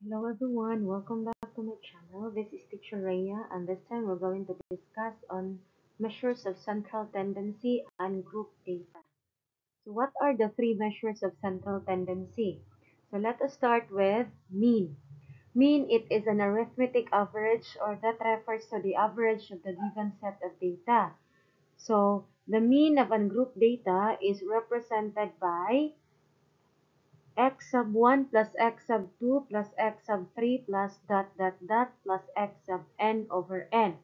Hello everyone, welcome back to my channel. This is Teacher Rhea, and this time we're going to discuss on measures of central tendency and group data. So what are the three measures of central tendency? So let us start with mean. Mean, it is an arithmetic average, or that refers to the average of the given set of data. So the mean of ungroup data is represented by x sub 1 plus x sub 2 plus x sub 3 plus dot dot dot plus x sub n over n.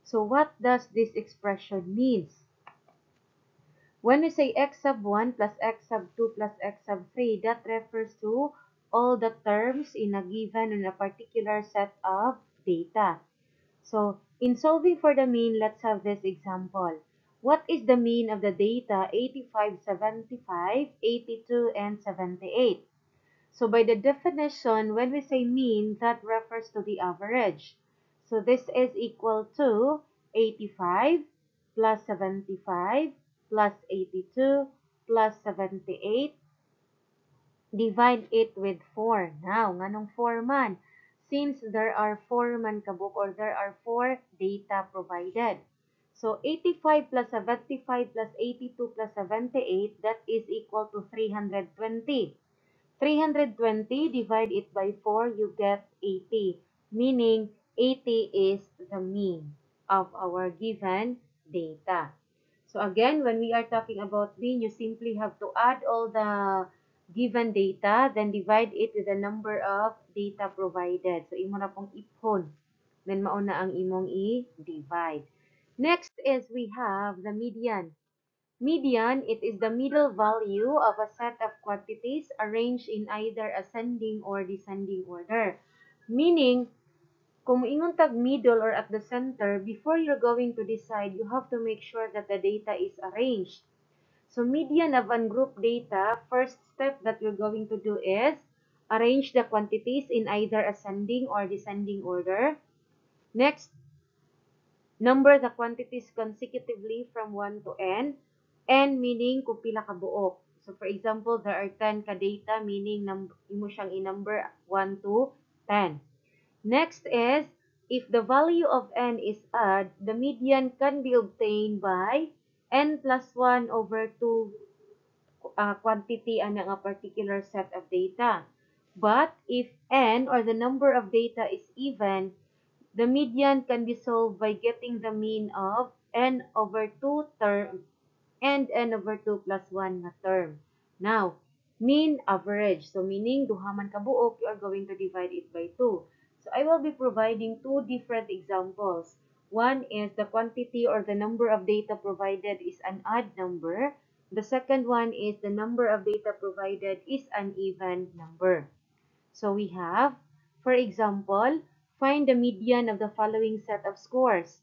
So what does this expression means? When we say x sub 1 plus x sub 2 plus x sub 3, that refers to all the terms in a given and a particular set of data. So in solving for the mean, let's have this example. What is the mean of the data 85, 75, 82, and 78? So by the definition, when we say mean, that refers to the average. So this is equal to 85 plus 75 plus 82 plus 78. Divide it with 4. Now, nganong 4 man? Since there are 4 man kabuk, or there are 4 data provided. So 85 plus 75 plus 82 plus 78, that is equal to 320. 320, divide it by 4, you get 80. Meaning, 80 is the mean of our given data. So again, when we are talking about mean, you simply have to add all the given data, then divide it with the number of data provided. So, imo na pong iphon. Then, mauna ang imong i-divide. Next is we have the median. Median, it is the middle value of a set of quantities arranged in either ascending or descending order. Meaning, kung ingon tag middle or at the center, before you're going to decide, you have to make sure that the data is arranged. So median of ungroup data, first step that you're going to do is arrange the quantities in either ascending or descending order. Next, number the quantities consecutively from 1 to n. N meaning kung pila ka buok. So for example, there are 10 ka data, meaning imo siyang i-number 1 to 10. Next is, if the value of n is odd, the median can be obtained by n plus 1 over 2 quantity and a particular set of data. But if n, or the number of data, is even, the median can be solved by getting the mean of n over 2 term and n over 2 plus 1 na term. Now, mean average. So, meaning, duhaman kabuok, you are going to divide it by 2. So, I will be providing two different examples. One is the quantity or the number of data provided is an odd number. The second one is the number of data provided is an even number. So, we have, for example, find the median of the following set of scores: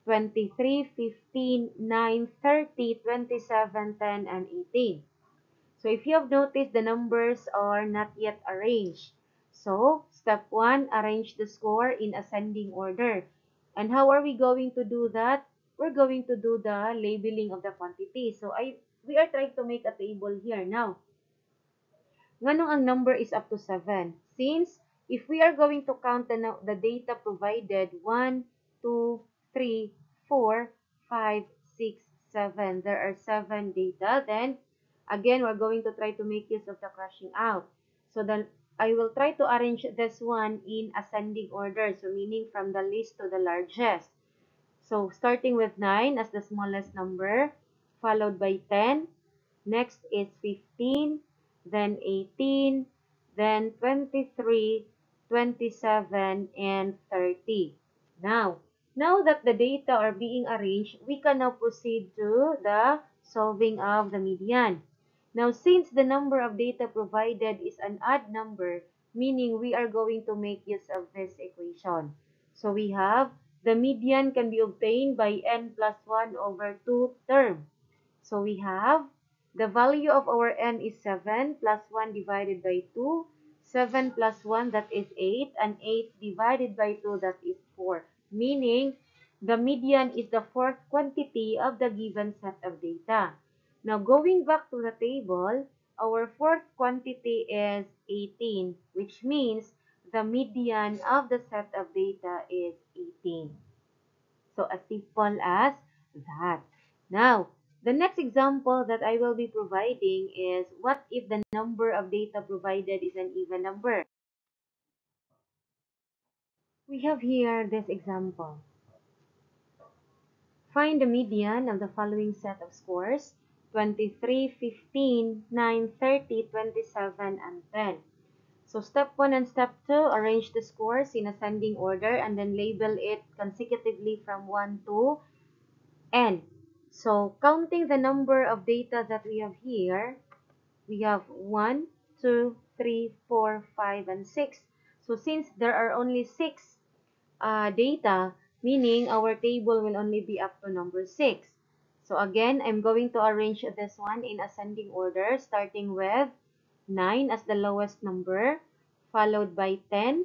23, 15, 9, 30, 27, 10, and 18. So if you have noticed, the numbers are not yet arranged. So, step 1, arrange the score in ascending order. And how are we going to do that? We're going to do the labeling of the quantity. So, we are trying to make a table here. Now, nganong ang number is up to 7? Since, if we are going to count the data provided, 1, 2, 3, 4, 5, 6, 7. There are 7 data. Then, again, we're going to try to make use of the crashing out. So, then, I will try to arrange this one in ascending order. So, meaning from the least to the largest. So, starting with 9 as the smallest number, followed by 10. Next is 15, then 18, then 23, 27, and 30. Now that the data are being arranged, we can now proceed to the solving of the median. Now, since the number of data provided is an odd number, meaning we are going to make use of this equation. So, we have the median can be obtained by n plus 1 over 2 term. So, we have the value of our n is 7 plus 1 divided by 2. 7 plus 1, that is 8. And 8 divided by 2, that is 4. Meaning, the median is the fourth quantity of the given set of data. Now, going back to the table, our fourth quantity is 18, which means the median of the set of data is 18. So as simple as that. Now, the next example that I will be providing is what if the number of data provided is an even number? We have here this example. Find the median of the following set of scores: 23, 15, 9, 30, 27, and 10. So step 1 and step 2, arrange the scores in ascending order and then label it consecutively from 1 to n. So counting the number of data that we have here, we have 1, 2, 3, 4, 5, and 6. So since there are only 6 data, meaning our table will only be up to number 6. So again, I'm going to arrange this one in ascending order, starting with 9 as the lowest number, followed by 10,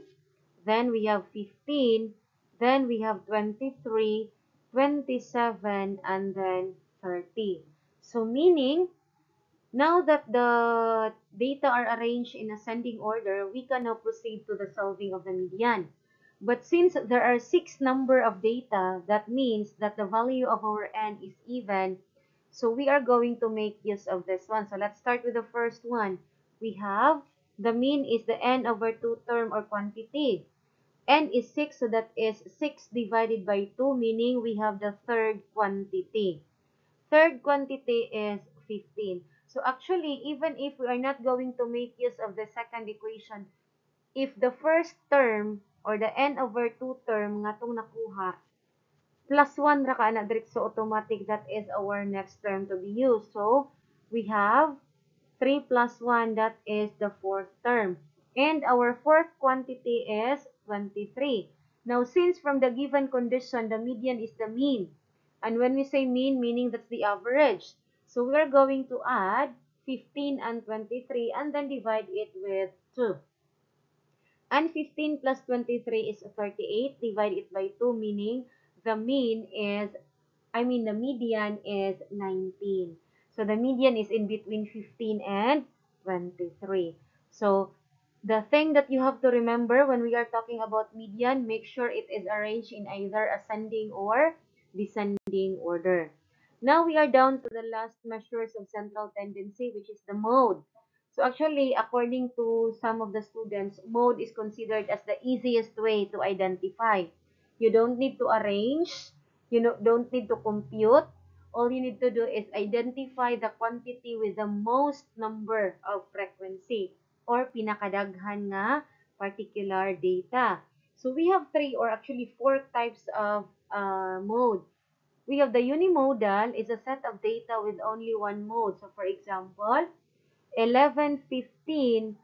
then we have 15, then we have 23, 27, and then 30. So meaning, now that the data are arranged in ascending order, we can now proceed to the solving of the median. But since there are 6 number of data, that means that the value of our n is even. So we are going to make use of this one. So let's start with the first one. We have the mean is the n over 2 term or quantity. N is 6, so that is 6 divided by 2, meaning we have the third quantity. Third quantity is 15. So actually, even if we are not going to make use of the second equation, if the first term or the n over 2 term nga itong nakuha, plus 1 ra ka na direct, so automatic that is our next term to be used. So we have 3 plus 1, that is the fourth term. And our fourth quantity is 23. Now, since from the given condition, the median is the mean. And when we say mean, meaning that's the average. So we're going to add 15 and 23 and then divide it with 2. And 15 plus 23 is 38. Divide it by 2, meaning the the median is 19. So the median is in between 15 and 23. So the thing that you have to remember when we are talking about median, make sure it is arranged in either ascending or descending order. Now we are down to the last measures of central tendency, which is the mode. So actually, according to some of the students, mode is considered as the easiest way to identify. You don't need to arrange, don't need to compute. All you need to do is identify the quantity with the most number of frequency or pinakadaghan nga particular data. So we have 3 or actually 4 types of mode. We have the unimodal is a set of data with only one mode. So for example, 11, 15,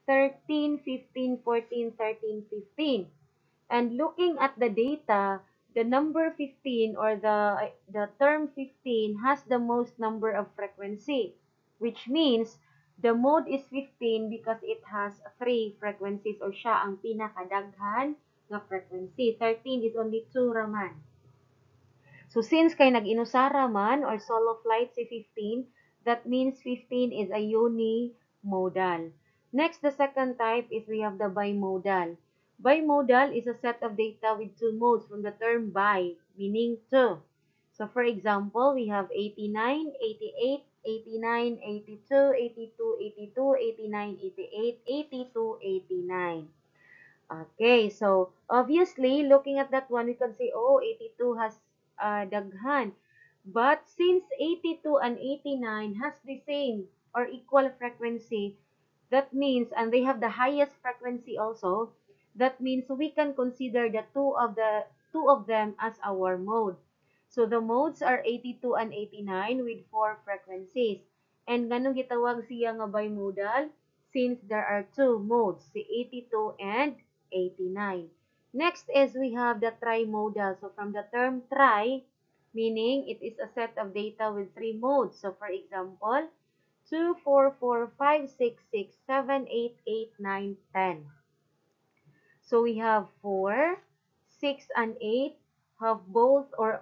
13, 15, 14, 13, 15. And looking at the data, the number 15 or the term 15 has the most number of frequency, which means the mode is 15 because it has 3 frequencies or siya ang pinakadaghan na frequency. 13 is only 2 raman. So since kay nag-inusara man or solo flight si 15, that means 15 is a unimodal. Next, the second type is we have the bimodal. Bimodal is a set of data with 2 modes from the term bi, meaning 2. So for example, we have 89, 88, 89, 82, 82, 82, 89, 88, 82, 89. Okay, so obviously, looking at that one, we can say, oh, 82 has daghan. But since 82 and 89 has the same or equal frequency, that means, and they have the highest frequency also, that means we can consider two of them as our mode. So the modes are 82 and 89 with 4 frequencies. And ganun gitawag siya nga bimodal since there are 2 modes, si 82 and 89. Next is we have the trimodal. So from the term tri, meaning it is a set of data with 3 modes. So for example, 2, 4, 4, 5, 6, 6, 7, 8, 8, 9, 10. So we have 4, 6, and 8 have both or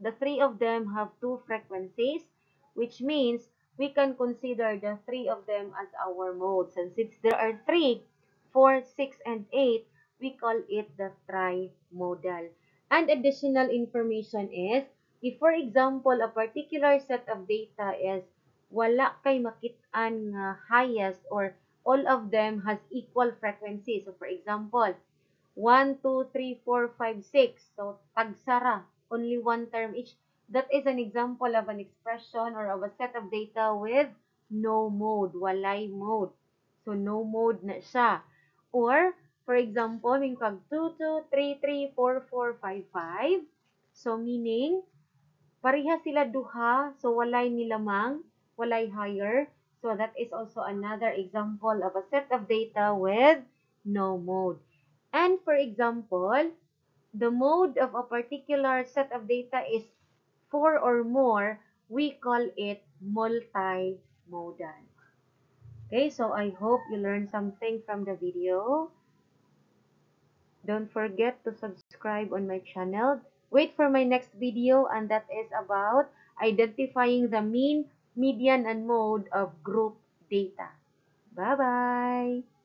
the 3 of them have 2 frequencies, which means we can consider the 3 of them as our modes. And since there are 3 4, 6, and 8, we call it the trimodal. And additional information is, if for example, a particular set of data is wala kay makit-an nga highest or all of them has equal frequency. So for example, 1, 2, 3, 4, 5, 6. So, tagsara. Only one term each. That is an example of an expression or of a set of data with no mode, walay mode. So, no mode na siya. Or, for example, yung kag 2, 2, 3, 3, 4, 4, 5, 5. So, meaning, pareha sila duha. So, walay nilamang, walay higher. So, that is also another example of a set of data with no mode. And for example, the mode of a particular set of data is 4 or more, we call it multimodal. Okay, so I hope you learned something from the video. Don't forget to subscribe on my channel. Wait for my next video, and that is about identifying the mean, median, and mode of group data. Bye-bye!